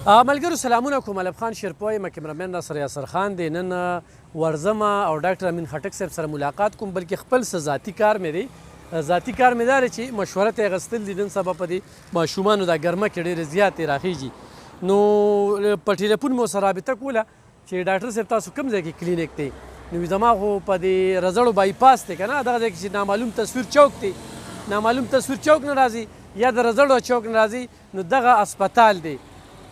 ملګرو سلامونه کوم. الف خان شیرپوی یم، کیمرامین ناصر یاسر خان دی. نن ورځم او ډاکټر امین خټک صاحب سره ملاقات کوم، بلکې خپل څه ذاتي کار مې دی. ذاتي کار مې دا دی چې مشوره ترې اخیستل دي. نن سبا په دې ماشومانو دا ګرمه کې ډېرې زیاتې راخیږي، نو په ټلیفون مو سره رابطه کوله چې ډاکټر صاحب تاسو کوم ځای کې کلینیک دی؟ نو زما خو په دې رزړو بایپاس دی که نه، دغه ځای کې چې نامعلوم تصویر چوک دی، نامعلوم تصویر چوک نه راځي یا د رزړو چوک نه راځي، نو دغه اسپتال دی.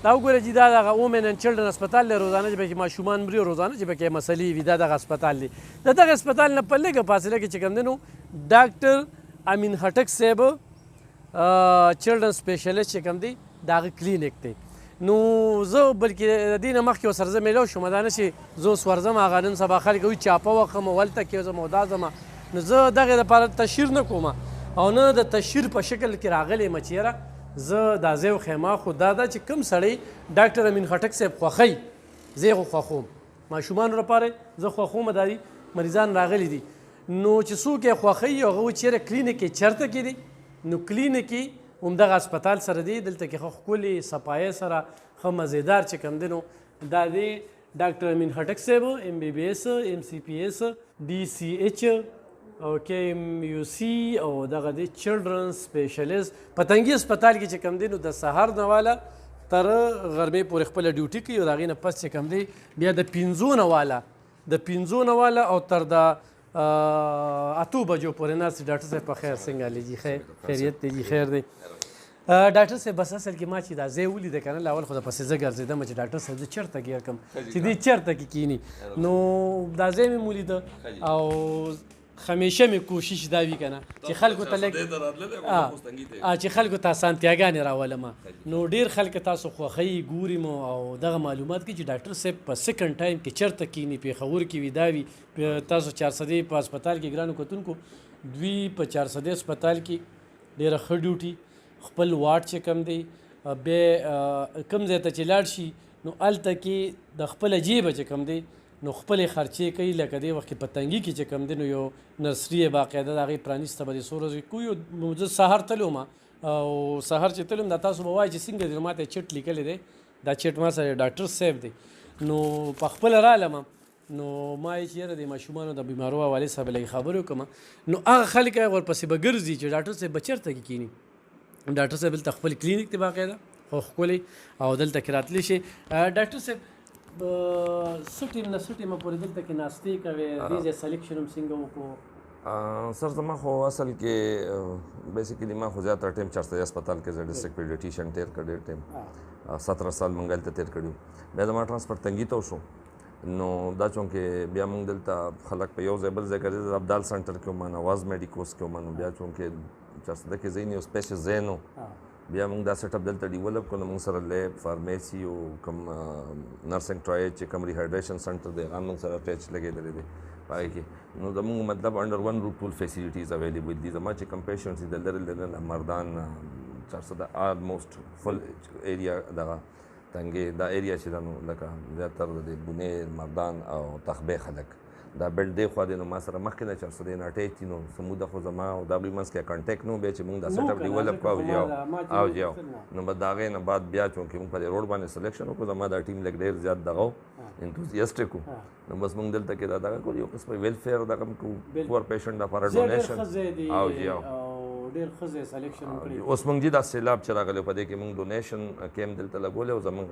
دا وګوره چې دا دغه وومن اینډ چلډرن اسپتال دی، روزانه چې پکې ماشومان مري، روزانه چې پکې مسلې وي، دا دغه اسپتال دی. د دغه اسپتال نه په لږه فاصله کې چې کوم دی نو ډاکټر امین خټک صاحب چلډرن سپیشلیسټ چې کوم دی د هغه کلینیک دی. نو زه بلکې د دې نه مخکې ورسره زه میلاو شوم، دا نه چې زه اوس ورځم هغه نن سبا خلک وایي چاپه وخم ولته کې ځم او دا ځم، نو زه دغې دپاره تشهیر نه کوم او نه د تشهیر په شکل کې راغلی یم چې یاره زه دا ځای وښیم. خو دا ده چې کوم سړی ډاکټر امین خټک صاحب خوښوي، زه یې خو خوښوم، ماشومانو لپاره زه خوښوم، دا دي مریضان راغلي دي. نو چې څوک یې خوښوي هغه وایي چې یاره کلینیک یې چېرته کې دی؟ نو کلینیک یې همدغه اسپتال سره دی، دلته کې ښه ښکلې صفایۍ سره ښه مزېدار چې کوم دی نو دا دی ډاکټر امین خټک صاحب MBBS MCPS DCH او KMUC او دغه دی چلډرن سپیشلیسټ پتنګي اسپتال کې چې کوم دی نو د سهار نه والا تر غرمې پورې خپله ډیوټي کوي او د هغې نه پس چې کوم دی بیا د 5 نه والا او تر د 8 بجو پورې ناست. ډاکټر صاحب په خیر څنګه حال جي؟ خیریت دی جي؟ خیر دی ډاکټر صاحب. بس اصل کې ما چې دا ځای ولیده که نه، له اول خو د پسې زه ګرځېدم چې ډاکټر صاحب زه چېرته ګیر کړم چې دې چېرته کې کیني، نو دا ځای مې ولیده او همیشه مې کوشش دا وي که نه چې خلکو ته چې خلکو ته اسانتیاګانې راولم، نو ډېر خلک تاسو خوښوي ګوري مو او دغه معلومات کوي چې ډاکټر صاحب په سیکنډ ټایم کې چېرته کیني، پېښور کې وي دا وي. تاسو 400 په اسپتال کې ګرانو کتونکو دوی په 400 اسپتال کې ډېره ښه ډیوټي خپل واټ چې کم دی، بیا کوم ځای ته چې لاړ شي نو هلته کې د خپله جیبه چې کم دی نو خپلې خرچې کوي. لکه دې وخت کې په تنګي کې چې کوم دی نو یو نرسري یې باقاعده د هغې پرانیسته به دې څو ورځې کوي. زه سهار تلم او سهار چې تلم دا تاسو به وایي چې څنګه دی، نو ما ته یې چټ لیکلی دی، دا چټ ما سره ډاکټر صاحب دی. نو په خپله رالم نو ما یې چې یاره د ماشومانو د بیمارو حوالې سره به لږې خبرې وکړم، نو هغه خلک ورپسې به ګرځي چې ډاکټر صاحب به چېرته کې کیني. ډاکټر صاحب دلته خپل کلینیک دی باقاعده خو ښکلی او دلته کې راتلی شي. ډاکټر صاحب څه ټیم نه څه ټیمه پورې دلته کې ناستې کوې؟ دې ځای سلیکشن هم څنګه وکړو؟ سر زما خو اصل کې بیسیکلي ما خو زیاتره ټایم 400 اسپتال کې زه ډسټرکټ پیډیټیشن تیر کړ، ډېر ټایم 17 سال مونږ هلته تیر کړي. بیا زما ټرانسفر تنګي ته وشو، نو دا چونکې بیا مونږ دلته خلک په یو ځای بل ځای کړي، ابدال سنټر کې وم، نواز میډیکوس کې وم، نو بیا چونکې 400 کې ځای نه یو سپیشل ځای نو بیا موږ دا سیټ اپ دلته ډیولپ کړو. موږ سره لیب، فارمیسي او کوم نرسنګ ټرایل چې کوم ریهایډریشن سنټر دی هغه موږ سره اټیچ لګېدلی دی په هغې کې. نو زموږ مطلب انډر ون روف ټول فیسیلیټیز اویلیبل دي. زما چې کوم پیشنټس دي د لرې لرې مردان 400 آلموسټ فل ایریا دغه تنګې دا ایریا چې ده نو لکه زیاتره د بونیر، مردان او تخبې خلک دا بیلډ دی خوا دی، نو ما سره مخکې نه 400 نه اټیچ دي. نو سموده خو زما او د هغوی منځ کې کانټیکټ نه و، بیا چې موږ دا سیټ اپ ډیولپ کړو او جاو نو به د هغې نه بعد بیا چونکې موږ په دې روډ باندې سلیکشن وکړو، زما دا ټیم لږ ډېر زیات دغه و انتوزیاسټک و، نو بس موږ دلته کې دا دغه کړو، یو قسم ویلفیر دغه هم کوو پور پیشنټ دپاره ډونیشن او جاو ډېر ښه ځای سلیکشن وکړي. اوس موږ جي دا سیلاب چې راغلی په دې کې موږ ډونیشن کیمپ دلته لګولی او زموږ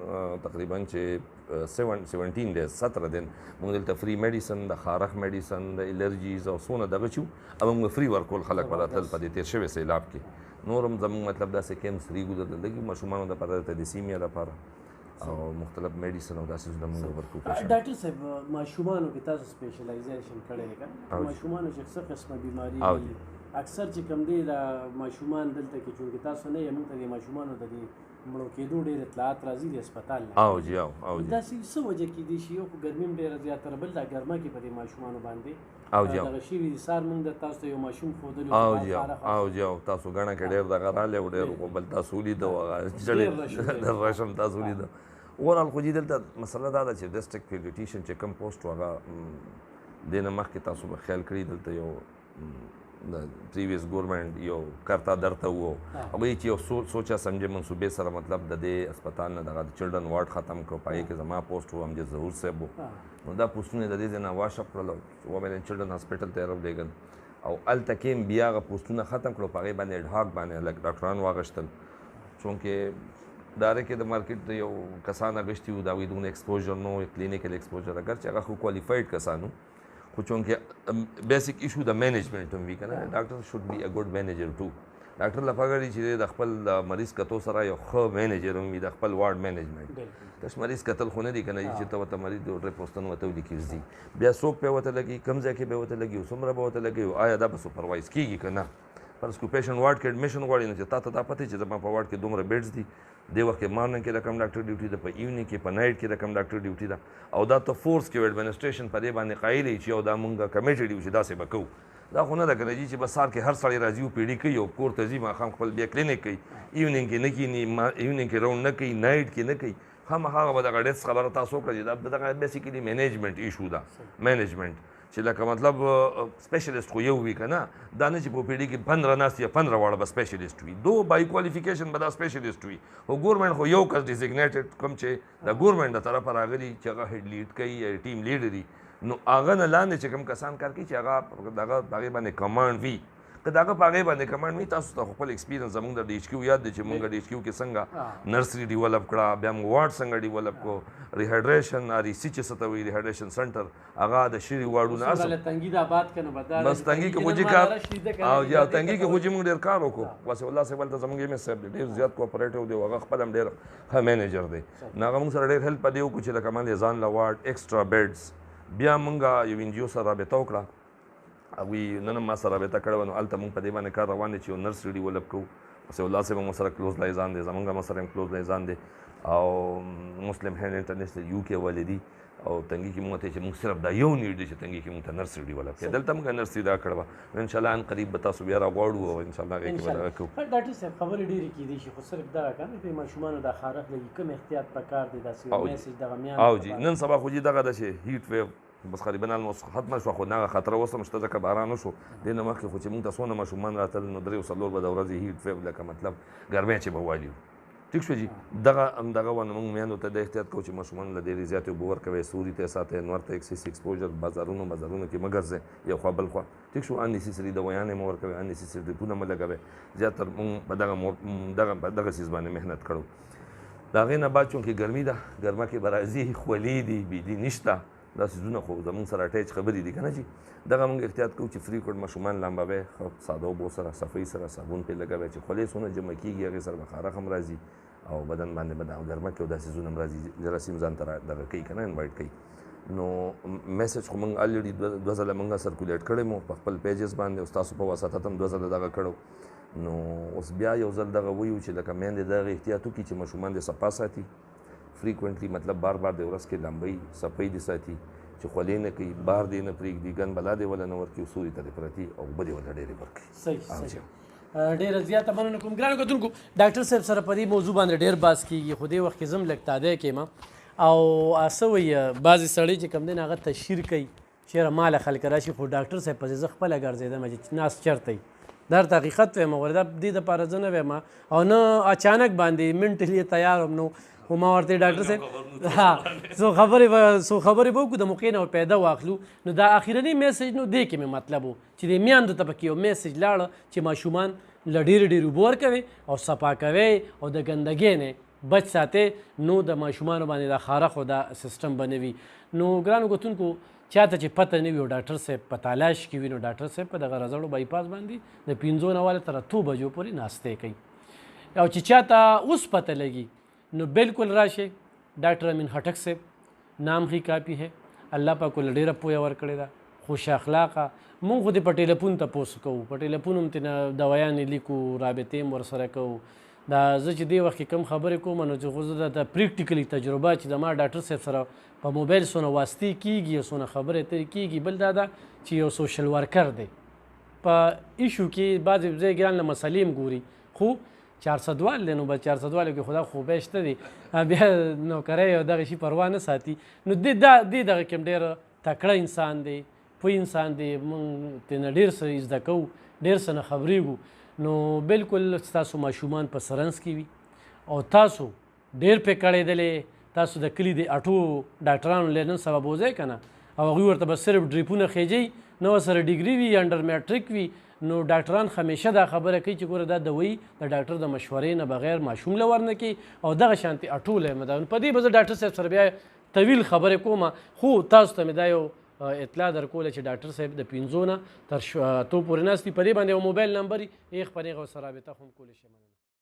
تقریبا چې 17 ډیز 17 دن موږ دلته فری میډیسن، د خارښ میډیسن، د الرجیز او څونه دغه چې او موږ فری ورکول خلک به راتلل په دې تېر شوي سیلاب کې. نور هم زموږ مطلب داسې کیمپس ریګو دلته لګي ماشومانو دپاره د تلیسیمیا لپاره او مختلف میډیسن او داسې څیزونه موږ ورکوو. ډاکټر صاحب ماشومانو کې تاسو سپیشلایزیشن کړی دی که ماشومانو چې څه قسمه بیماري اکثر چې کوم دی دا ماشومان دلته کې چونکې تاسو نه یې موږ ته د ماشومانو د دې مړو کېدو ډېر اطلاعات راځي د اسپتال نه داسې څه وجه کېدی شي؟ یو خو ګرمي هم ډېره زیاتره، بل دا ګرمه کې په دې ماشومانو باندې دغه شوي دي. سهار موږ د تاسو ته یو ماشوم ښودلو تاسو ګڼه کې ډېر دغه رالی او ډېر بل تاسو ولیده ډېر رشم تاسو ولیده. اوورال خو جي دلته مسله دا ده چې ډسټرکټ پیډیټیشن چې کوم پوسټ و هغه دې نه مخکې تاسو به خیال کړي دلته یو د پریویس ګورنمنټ یو کرتا درته وو هغوی چې یو سوچه سمجه منصوبې سره مطلب د دې هسپتال نه دغه چلډرن وارډ ختم کړو په هغې کې زما پوسټ و امجد ظهور صاحب و نو دا پوسټونه د دې ځای نه واشپ کړل او ومن چلډرن هاسپټل ته یې راولېږل او هلته کې هم بیا هغه پوسټونه ختم کړو په هغې باندې اډهاک باندې لږ ډاکټران واغشتل چونکې داره کې د مارکیټ د یو کسان اغشتي وو د هغوی دونه ایکسپوژر نه و کلینیکل ایکسپوژر اگر چې هغه خو کوالیفاید کسان وو خو چونکې بیسک ایشو د مینجمنټ هم وي که نه ډاکټر شوډ بي ا ګډ مینیجر ټو ډاکټر له پکار دي چې د خپل مریض کتو سره یو ښه مینیجر هم وي د خپل وارډ مینجمنټ تش مریض کتل خو نه دي که نه چې ته ورته مریض د ډرې پوسټن ورته ولیکي ځي بیا څوک پې ورته لګي کوم ځای کې به ورته لګي څومره به ورته لګي آیا دا به سوپروایز کېږي که نه فرض کړو پیشنټ وارډ کې اډمیشن غواړي نو چې تا ته دا پته چې زما په وارډ کې دومره بیډز دي دې وخت کې مارننګ کې رقم ډاکټر ډیوټي ده په ایوننګ کې په نایټ کې رقم ډاکټر ډیوټي ده او دا ته فورس کې ایډمنسټریشن په دې باندې قایل وي چې یو دا مونږ کمیټډ یو چې داسې به کوو دا خو نه ده که نه چې بس سهار کې هر سړی راځي او پیډي کوي او کور ته ځي ماښام خپل بیا کلینیک کوي ایوننګ کې نه کښېني ایوننګ کې راوند نه کوي نایټ کې نه کوي خامخا به دغه ډیس خبره تاسو وکړه چې دا دغه بیسیکلي مینجمنټ ایشو ده مینجمنټ چې لکه مطلب سپیشلیسټ خو یو وي که نه دا نه چې په پیډي کې 15 ناست یا 15 واړه به سپیشلیسټ وي دو بای کوالیفیکیشن به دا سپیشلیسټ وي خو ګورنمنټ خو یو کس ډیزګنیټډ کوم چې د ګورنمنټ د طرفه راغلي چې هغه هیډ لیډ کوي یا ټیم لیډر وي نو هغه نه لاندې چې کوم کسان کار کوي چې هغه دغه هغې باندې کمانډ وي که د هغه په هغې باندې کمانډ وي تاسو ته خپل ایکسپیرینس زموږ د ډي ایچ کیو یاد دی چې موږ ډي ایچ کیو کې څنګه نرسري ډیولپ کړه بیا موږ وارډ څنګه ډیولپ کړو ریهایډریشن REC چې څه ته وایي ریهایډریشن سنټر هغه د شري واردونه اصل بس تنګي کې خو چې کار او یا تنګي کې خو چې موږ ډېر کار وکړو واسه الله صاحب هلته زموږ ایم ایس صاحب دی ډېر زیات کوآپریټیو دی هغه خپل هم ډېر ښه مینیجر دی نو هغه موږ سره ډېر هیلپ په دې وکړو چې لکه مان ځان له وارډ ایکسټرا بیډز بیا موږ یو NGO سره رابطه وکړه هغوی نن هم ما سره رابطه کړې وه نو هلته موږ په دې باندې کار روان دی چې یو نرس ډیولپ کوو واسه الله صاحب هم سره کلوز لایزان دی زموږ هم سره هم کلوز لایزان دی او مسلم هینډ انټرنیشنل UK والے دي او تنګي کې موږ ته چې موږ صرف دا یو نیډ دی چې تنګي کې موږ ته نرسري ډیولپ کړي دلته موږ نرسري دا کړې وه انشاءالله ان قریب به تاسو بیا راغواړو او انشاءالله هغې کې به دغه کوو ډاکټر صاحب خبرې ډېرې کېدای شي خو صرف دغه که نه په ماشومانو دا خارښ لګي کوم احتیاط پکار دی داسې یو میسج دغه میانو او جي نن سبا خو جي دغه ده چې هیټ ویو بس قریبا الموس ختمه شوه خو هغه خطره اوس هم شته ځکه باران وشو دې نه مخکې خو چې موږ ته څونه ماشومان راتلل نو 3 څلور به د ورځې هیټ ویو لکه مطلب ګرمۍ چې به والي ټیک شو جي دغه همدغه ونه موږ میندو ته د احتیاط کوو چې ماشومان له ډېرې زیاتې اوبه ورکوئ سوري ته یې ساتئ نور ته اکسس ایکسپوژر بازارونو کې مه ګرځئ یو خوا بل خوا ټیک شو اننیسیسري دوايانې مه ورکوئ اننیسیسري ډریپونه مه لګوئ زیاتر موږ په دغه څیز باندې محنت کړو د هغې نه بعد چونکې ګرمي ده ګرمه کې به راځي خولې دي بجلي نشته دا څیزونه خو زموږ سره اټیچ خبرې دي که نه جي دغه موږ احتیاط کوو چې فریکونټ ماشومان لامبوئ ښه ساده اوبو سره صفۍ سره صابون پرې لګوئ چې خولې څونه جمع کېږي هغې سره به خارښ هم راځي او بدن باندې به د ګرمه کې او دا څیزونه هم راځي جراثیم ځان ته دغه کوي که نه انوایټ کوي نو میسج خو موږ الریډي 2 ځله موږ سرکولیټ کړی مو په خپل پیجز باندې او ستاسو په واسطه هم 2 ځله دغه کړو نو اوس بیا یو ځل دغه ویو چې لکه میندې دغه احتیاط وکړي چې ماشومان دې صفا ساتي فریکوینټلی مطلب بار د ورځ کې لامبئ صفۍ دې ساتي چې خولې نه کوي بار دې نه پرېږدي ګن بلا دې وله نه ورکړي سوري ته دې پرتي او اوبه دې ورته ډېرې ورکړي ډېره زیاته مننه کوم ګرانو کتونکو ډاکټر صاحب سره په دې موضوع باندې ډېر بحث کېږي خو دې وخت کې زه هم لږ تادی کېم او څه وایي بعضې سړی چې کوم دی نه هغه تشهیر کوي چېرې ماله خلک راشي خو ډاکټر صاحب پسې زه خپله ګرځېدم چې ناست چېرته یي دا ورته حقیقت وایم ولې دا دې دپاره زه نه وایم او نه اچانک باندې منټلي تیار هم نو خو ما ورته ډاکټر صاحب څو خبرې به وکړو د موقع نه پیدا واخلو نو دا اخرنی میسج نو دې کې مې مطلب و چې د میندو ته پکې یو میسج لاړه چې ماشومان له ډېرې اوبه ورکوئ او صفا کوئ او د ګندګۍ نه بچ ساتئ نو د ماشومانو باندې دا خارښ او دا سیسټم به نه وي نو ګرانو کتونکو چاته چې پته نه وي او ډاکټر صاحب په تلاش کې وي نو ډاکټر صاحب په دغه رزړو بایپاس باندې د 5 نه واله تر 2 بجو پورې ناستې کوي او چې چاته اوس پته لګي نو بالکل راشه ډاکټر امین خټک صاحب نام هی کاپی ہے الله پاک ول ډیره پوهه ورکړې ده خوش اخلاقه مونږ خو دې په ټلیفون تپوس کوو په ټلیفون هم ترنه دوايانې لیکو رابطې هم ورسره کوو دا زه چې دې وخت کې کوم خبرې کوم نو چې خو زه د پریکټیکلي تجربه چې زما ډاکټر صاحب سره په موبایل څونه واسطې کېږي او څونه خبرې اترې کېږي بل دا ده چې یو سوشل ورکر دی په ایشو کې بعضې ځای ګران له مسلې هم ګوري خو 400 وال دی نو به 400 والو کې خدا خوبه شته دی بیا نوکرۍ او دغه شي پروا نه ساتي نو دې دغه کې هم ډېر تکړه انسان دی پوه انسان دی، موږ ترېنه ډېر څه زده کوو، ډېر څه نه خبرېږو. نو بالکل ستاسو ماشومان په سرنس کې وي او تاسو ډېر پې کړېدلې، تاسو د کلي د اټو ډاکټرانو له نن سبا بوځئ که نه، او هغوی ورته به صرف ډریپونه خېجئ، نه ورسره ډیګري وي یا انډر میټریک وي. نو ډاکټران همیشه دا خبره کوي چې ګوره دا دوی د ډاکټر د مشورې نه بغیر ماشوم له ورنه کړي، او دغه شانتې اټول یې مداون. په دې به زه ډاکټر صاحب سره بیا طویل خبرې کوم، خو تاسو ته مې دا یو اطلاع درکوله چې ډاکټر صاحب د 5 نه تر 8 پورې ناست دي. په دې باندې یو موبایل نمبر یې هغه په هغه سره رابطه هم کولی شي.